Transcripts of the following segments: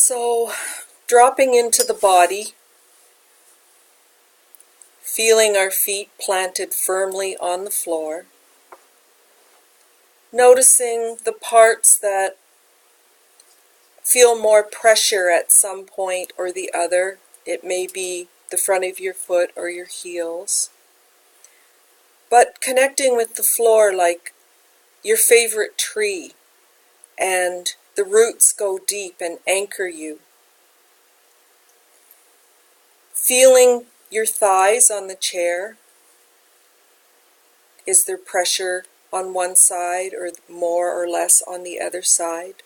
So, dropping into the body, feeling our feet planted firmly on the floor, noticing the parts that feel more pressure at some point or the other. It may be the front of your foot or your heels, but connecting with the floor like your favorite tree, and the roots go deep and anchor you. Feeling your thighs on the chair. Is there pressure on one side or more or less on the other side?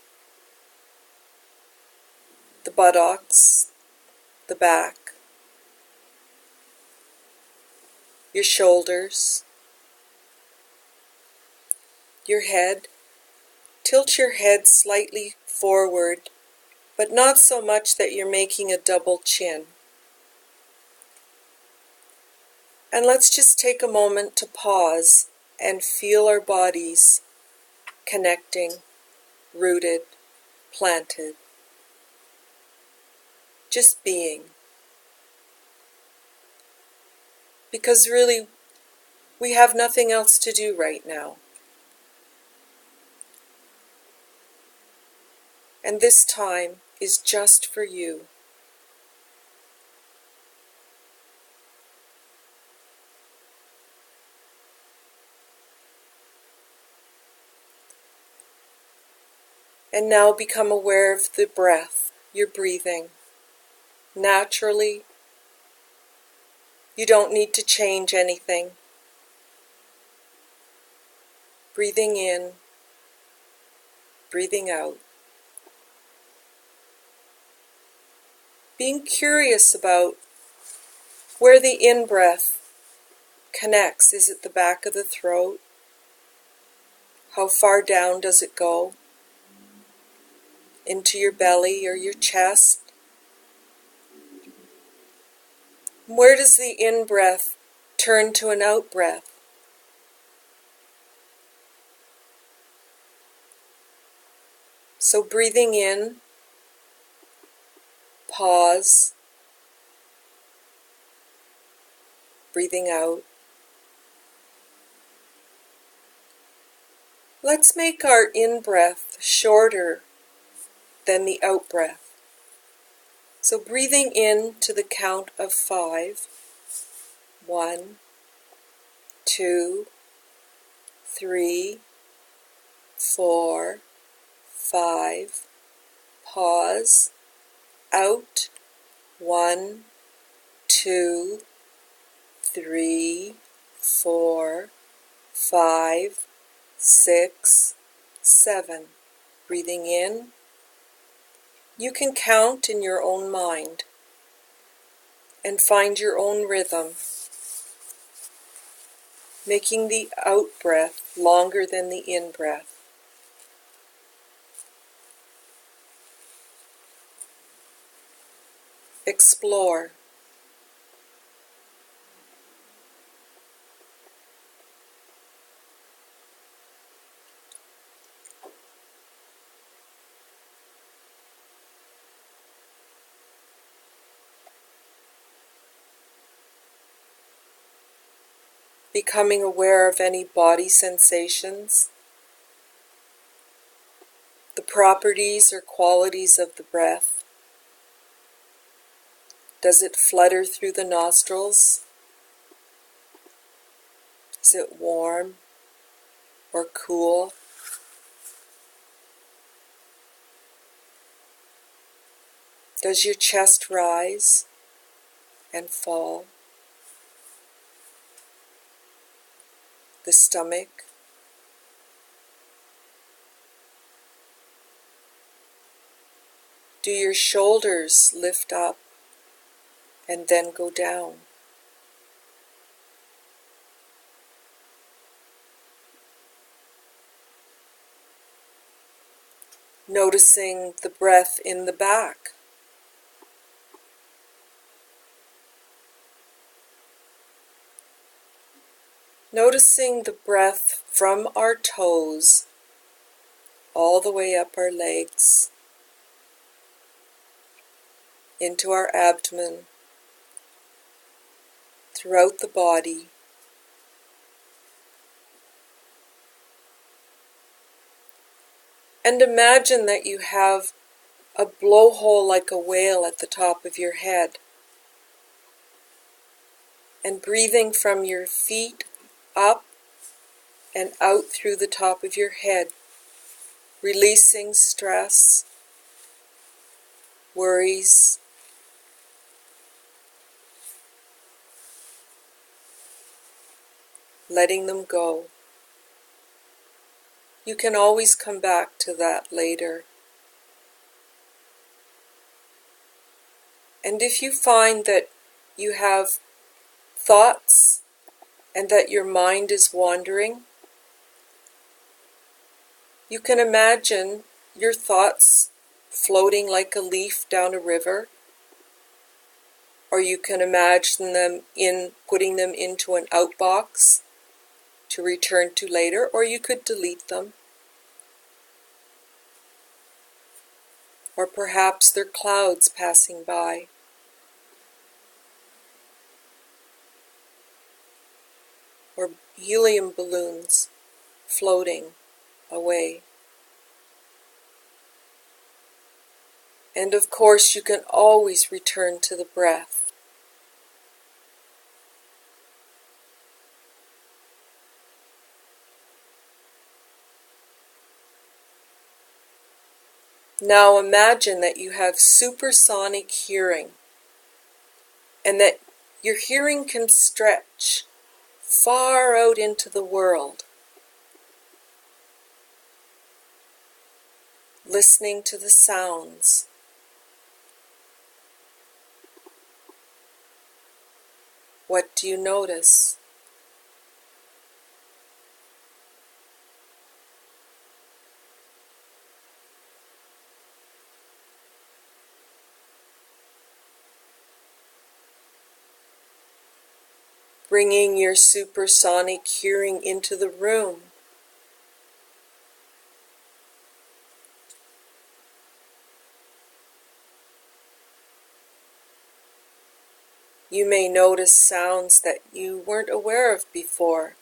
The buttocks, the back, your shoulders, your head. Tilt your head slightly forward, but not so much that you're making a double chin. And let's just take a moment to pause and feel our bodies connecting, rooted, planted. Just being. Because really, we have nothing else to do right now. And this time is just for you. And now become aware of the breath, your breathing. Naturally, you don't need to change anything. Breathing in, breathing out. Being curious about where the in-breath connects. Is it the back of the throat? How far down does it go? Into your belly or your chest? Where does the in-breath turn to an out-breath? So breathing in, pause, breathing out. Let's make our in-breath shorter than the out-breath. So breathing in to the count of 5. 1, 2, 3, 4, 5. Pause. Out. 1, 2, 3, 4, 5, 6, 7. Breathing in. You can count in your own mind and find your own rhythm, making the out-breath longer than the in-breath. Explore. Becoming aware of any body sensations, the properties or qualities of the breath. Does it flutter through the nostrils? Is it warm or cool? Does your chest rise and fall? The stomach? Do your shoulders lift up and then go down? Noticing the breath in the back. Noticing the breath from our toes all the way up our legs, into our abdomen, throughout the body. And imagine that you have a blowhole like a whale at the top of your head. And breathing from your feet up and out through the top of your head, releasing stress, worries, letting them go. You can always come back to that later. And if you find that you have thoughts and that your mind is wandering, you can imagine your thoughts floating like a leaf down a river, or you can imagine them putting them into an outbox to return to later, or you could delete them. Or perhaps they're clouds passing by. Or helium balloons floating away. And of course, you can always return to the breath. Now imagine that you have supersonic hearing, and that your hearing can stretch far out into the world, listening to the sounds. What do you notice? Bringing your supersonic hearing into the room. You may notice sounds that you weren't aware of before.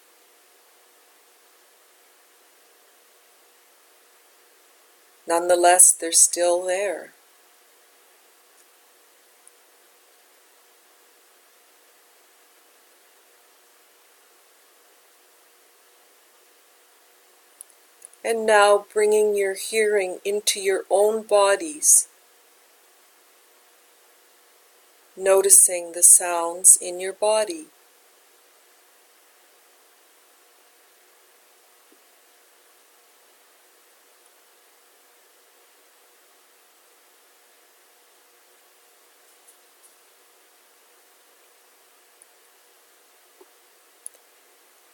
Nonetheless, they're still there. And now bringing your hearing into your own bodies, noticing the sounds in your body.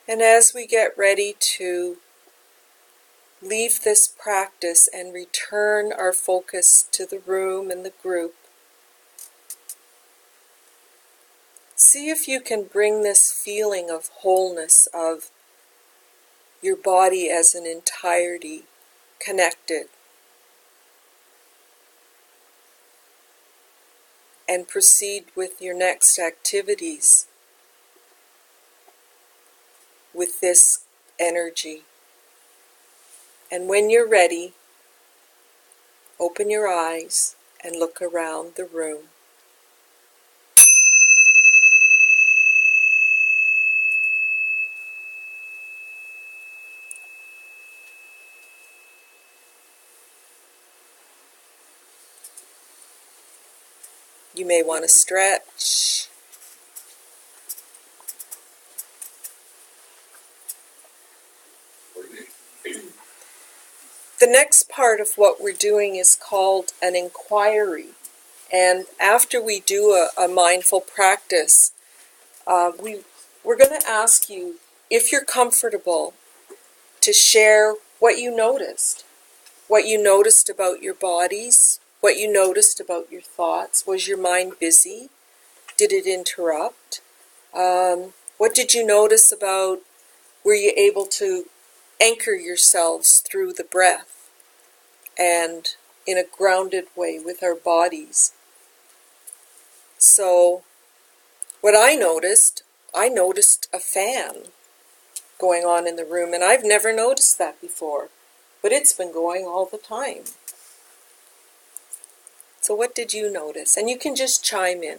And as we get ready to leave this practice and return our focus to the room and the group, see if you can bring this feeling of wholeness, of your body as an entirety, connected, and proceed with your next activities with this energy. And when you're ready, open your eyes and look around the room. You may want to stretch. The next part of what we're doing is called an inquiry. And after we do a mindful practice, we're going to ask you, if you're comfortable, to share what you noticed. What you noticed about your bodies, what you noticed about your thoughts. Was your mind busy? Did it interrupt? What did you notice about, were you able to anchor yourselves through the breath and in a grounded way with our bodies? So what I noticed a fan going on in the room, and I've never noticed that before, but it's been going all the time. So what did you notice? And you can just chime in.